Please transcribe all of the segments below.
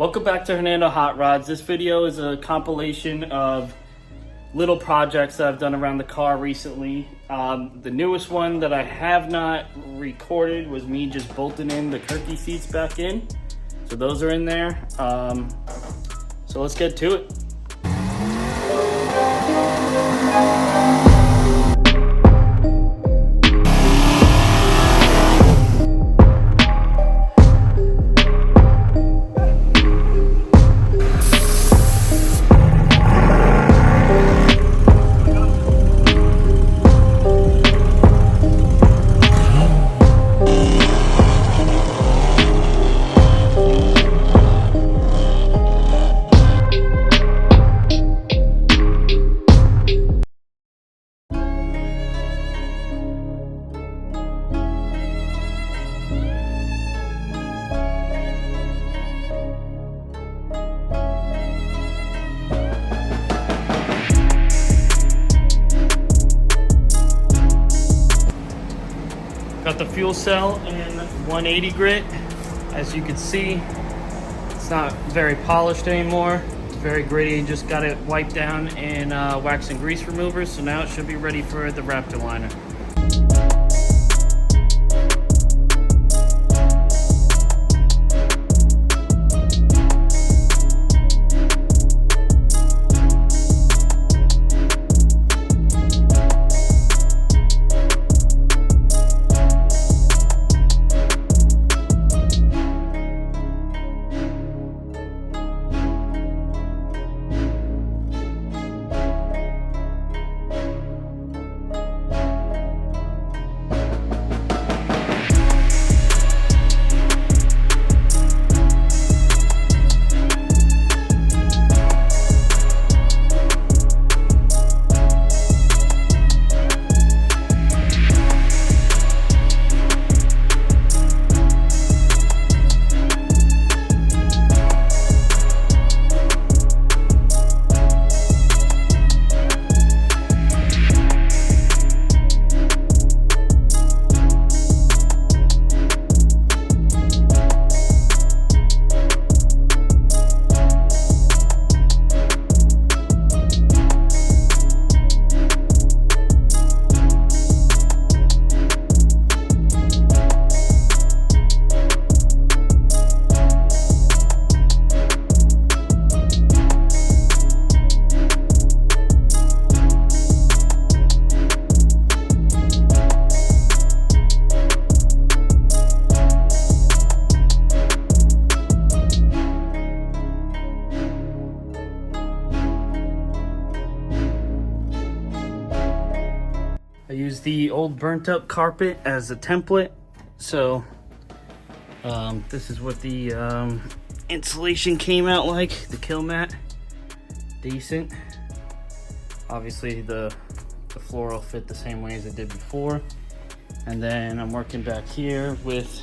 Welcome back to Hernando Hot Rods. This video is a compilation of little projects that I've done around the car recently. The newest one that I have not recorded was me just bolting in the Kirky seats back in. So those are in there. So let's get to it. Got the fuel cell in 180 grit. As you can see, it's not very polished anymore. It's very gritty. Just got it wiped down in wax and grease removers, so now it should be ready for the Raptor liner. I used the old burnt up carpet as a template. So this is what the insulation came out like, the kill mat. Decent. Obviously the floor will fit the same way as it did before. And then I'm working back here with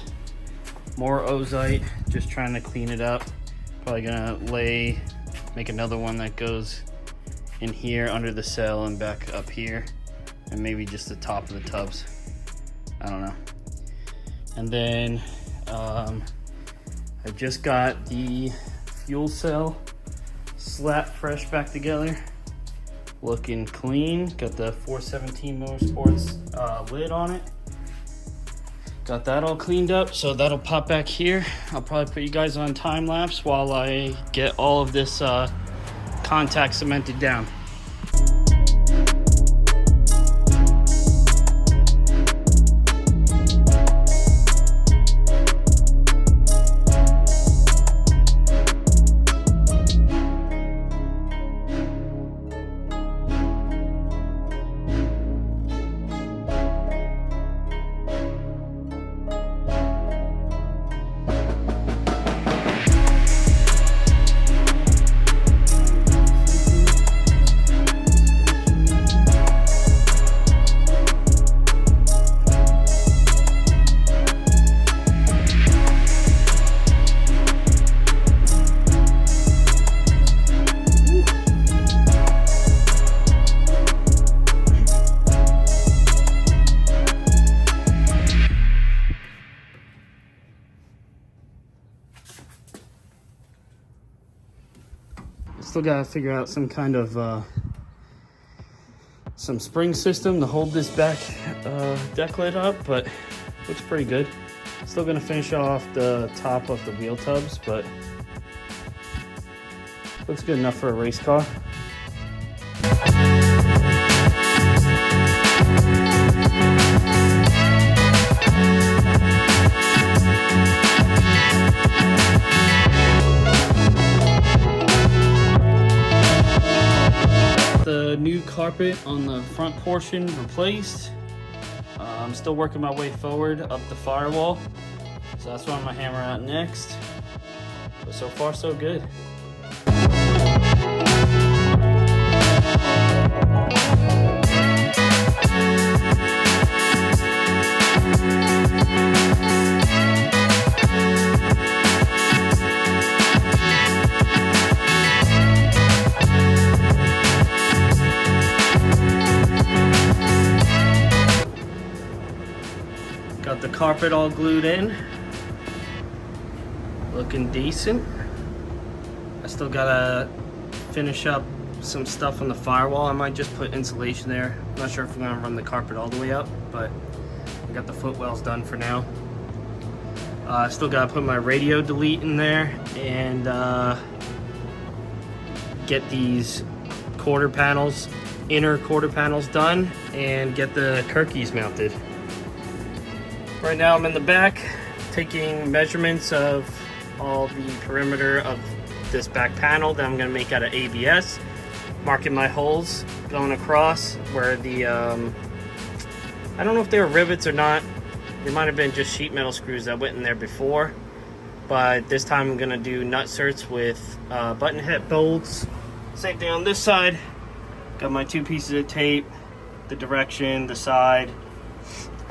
more Ozite, just trying to clean it up. Probably gonna make another one that goes in here under the cell and back up here. And maybe just the top of the tubs. I don't know. And then I just got the fuel cell slap fresh back together. Looking clean. Got the 417 Motorsports lid on it. Got that all cleaned up, so that'll pop back here. I'll probably put you guys on time lapse while I get all of this contact cemented down. Still gotta figure out some kind of some spring system to hold this back deck lid up, but looks pretty good. Still gonna finish off the top of the wheel tubs, but looks good enough for a race car. The new carpet on the front portion replaced. I'm still working my way forward up the firewall, so that's what I'm gonna hammer out next. But so far so good. Got the carpet all glued in, looking decent. I still gotta finish up some stuff on the firewall. I might just put insulation there. I'm not sure if I'm gonna run the carpet all the way up, but I got the footwells done for now. I still gotta put my radio delete in there and get these quarter panels, inner quarter panels done, and get the Kirkies mounted. Right now I'm in the back taking measurements of all the perimeter of this back panel that I'm going to make out of ABS, marking my holes going across where the I don't know if they were rivets or not. They might have been just sheet metal screws that went in there before, but this time I'm going to do nutserts with button head bolts. Same thing on this side. Got my 2 pieces of tape, the direction, the side.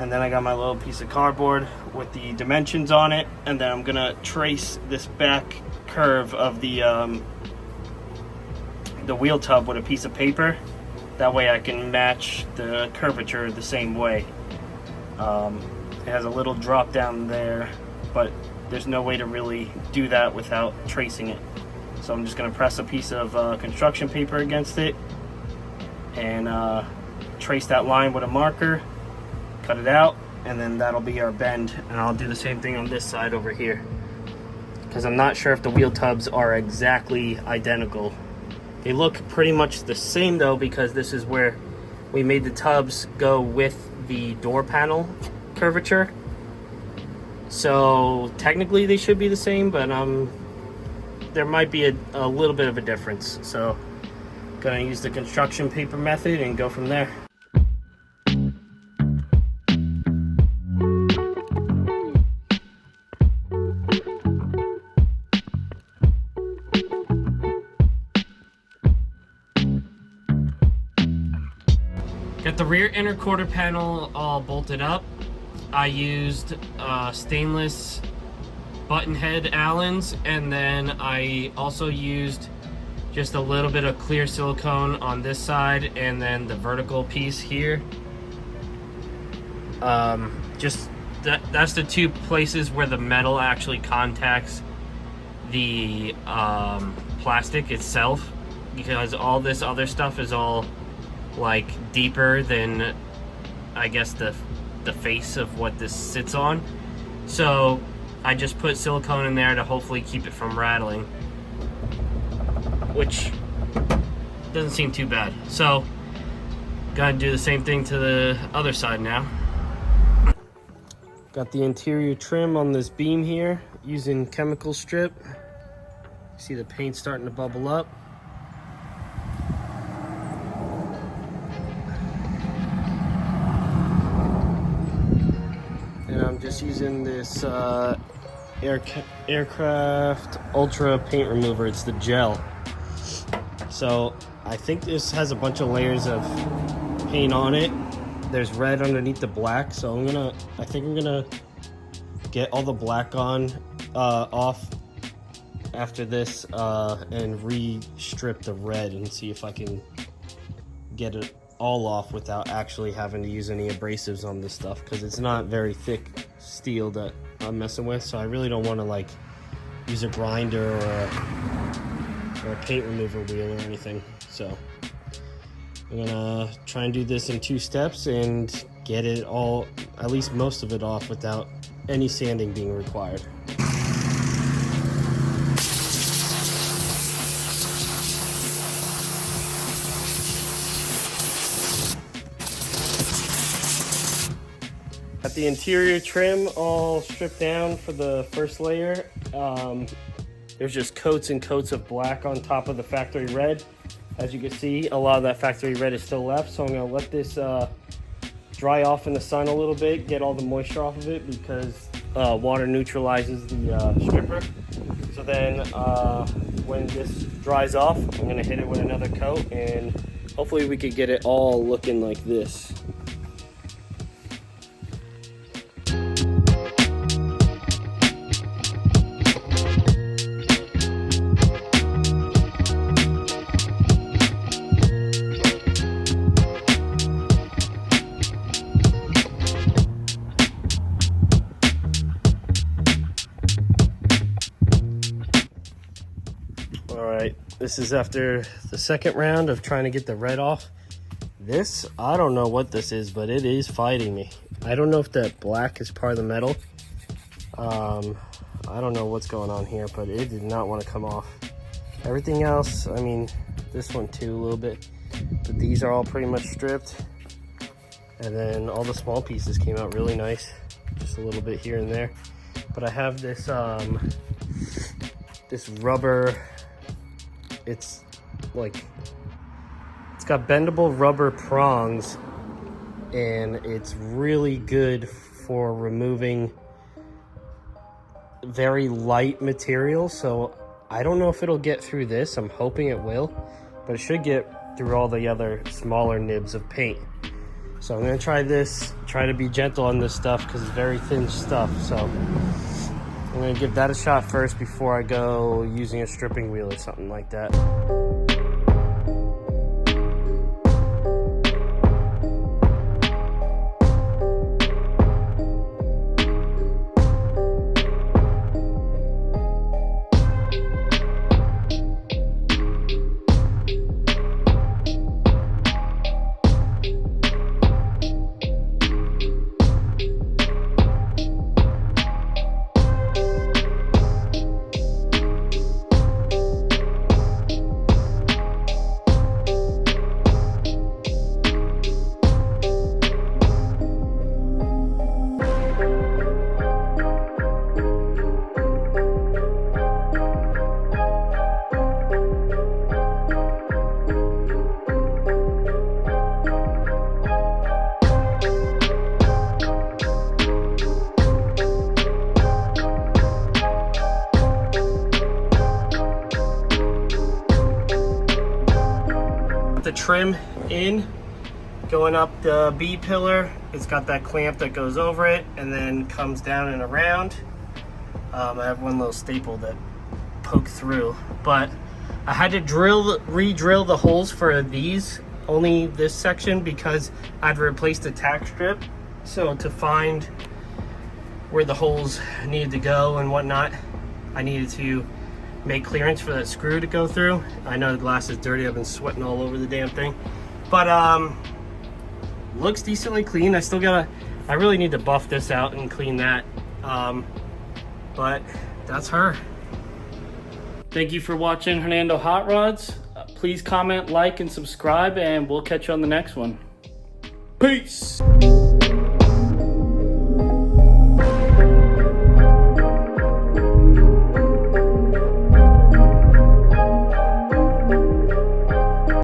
And then I got my little piece of cardboard with the dimensions on it, and then I'm gonna trace this back curve of the wheel tub with a piece of paper. That way I can match the curvature the same way. It has a little drop down there, but there's no way to really do that without tracing it. So I'm just gonna press a piece of construction paper against it and trace that line with a marker. Cut it out, and then that'll be our bend, and I'll do the same thing on this side over here, because I'm not sure if the wheel tubs are exactly identical. They look pretty much the same though, because this is where we made the tubs go with the door panel curvature, so technically they should be the same, but there might be a little bit of a difference. So gonna use the construction paper method and go from there. Got the rear inner quarter panel all bolted up. I used stainless button head Allens, and then I also used just a little bit of clear silicone on this side, and then the vertical piece here. Just that's the 2 places where the metal actually contacts the plastic itself, because all this other stuff is all like deeper than, I guess, the face of what this sits on. So I just put silicone in there to hopefully keep it from rattling, which doesn't seem too bad. So gotta do the same thing to the other side now. Got the interior trim on this beam here using chemical strip. See the paint starting to bubble up. And I'm just using this Aircraft Ultra paint remover. It's the gel. So I think this has a bunch of layers of paint on it. There's red underneath the black, so I think I'm gonna get all the black on off after this and re-strip the red and see if I can get it all off without actually having to use any abrasives on this stuff, because it's not very thick steel that I'm messing with, so I really don't want to like use a grinder or or a paint remover wheel or anything. So I'm gonna try and do this in 2 steps and get it all, at least most of it, off without any sanding being required. Got the interior trim all stripped down for the first layer. There's just coats and coats of black on top of the factory red. As you can see, a lot of that factory red is still left, so I'm gonna let this dry off in the sun a little bit, get all the moisture off of it, because water neutralizes the stripper. So then when this dries off, I'm gonna hit it with another coat, and hopefully we could get it all looking like this. Alright, this is after the second round of trying to get the red off. This, I don't know what this is, but it is fighting me. I don't know if that black is part of the metal. I don't know what's going on here, but it did not want to come off. Everything else, I mean, this one too a little bit, but these are all pretty much stripped. And then all the small pieces came out really nice, just a little bit here and there. But I have this this rubber, it's got bendable rubber prongs, and it's really good for removing very light material. So I don't know if it'll get through this. I'm hoping it will, but it should get through all the other smaller nibs of paint. So I'm gonna try this, try to be gentle on this stuff because it's very thin stuff. So I'm gonna give that a shot first before I go using a stripping wheel or something like that. The trim in, going up the B pillar. It's got that clamp that goes over it and then comes down and around. I have one little staple that poked through, but I had to re-drill the holes for these, only this section, because I'd replaced the tack strip. So to find where the holes needed to go and whatnot, I needed to make clearance for that screw to go through. I know the glass is dirty, I've been sweating all over the damn thing, but looks decently clean. I really need to buff this out and clean that, but that's her. Thank you for watching Hernando Hot Rods. Please comment, like, and subscribe, and we'll catch you on the next one. Peace.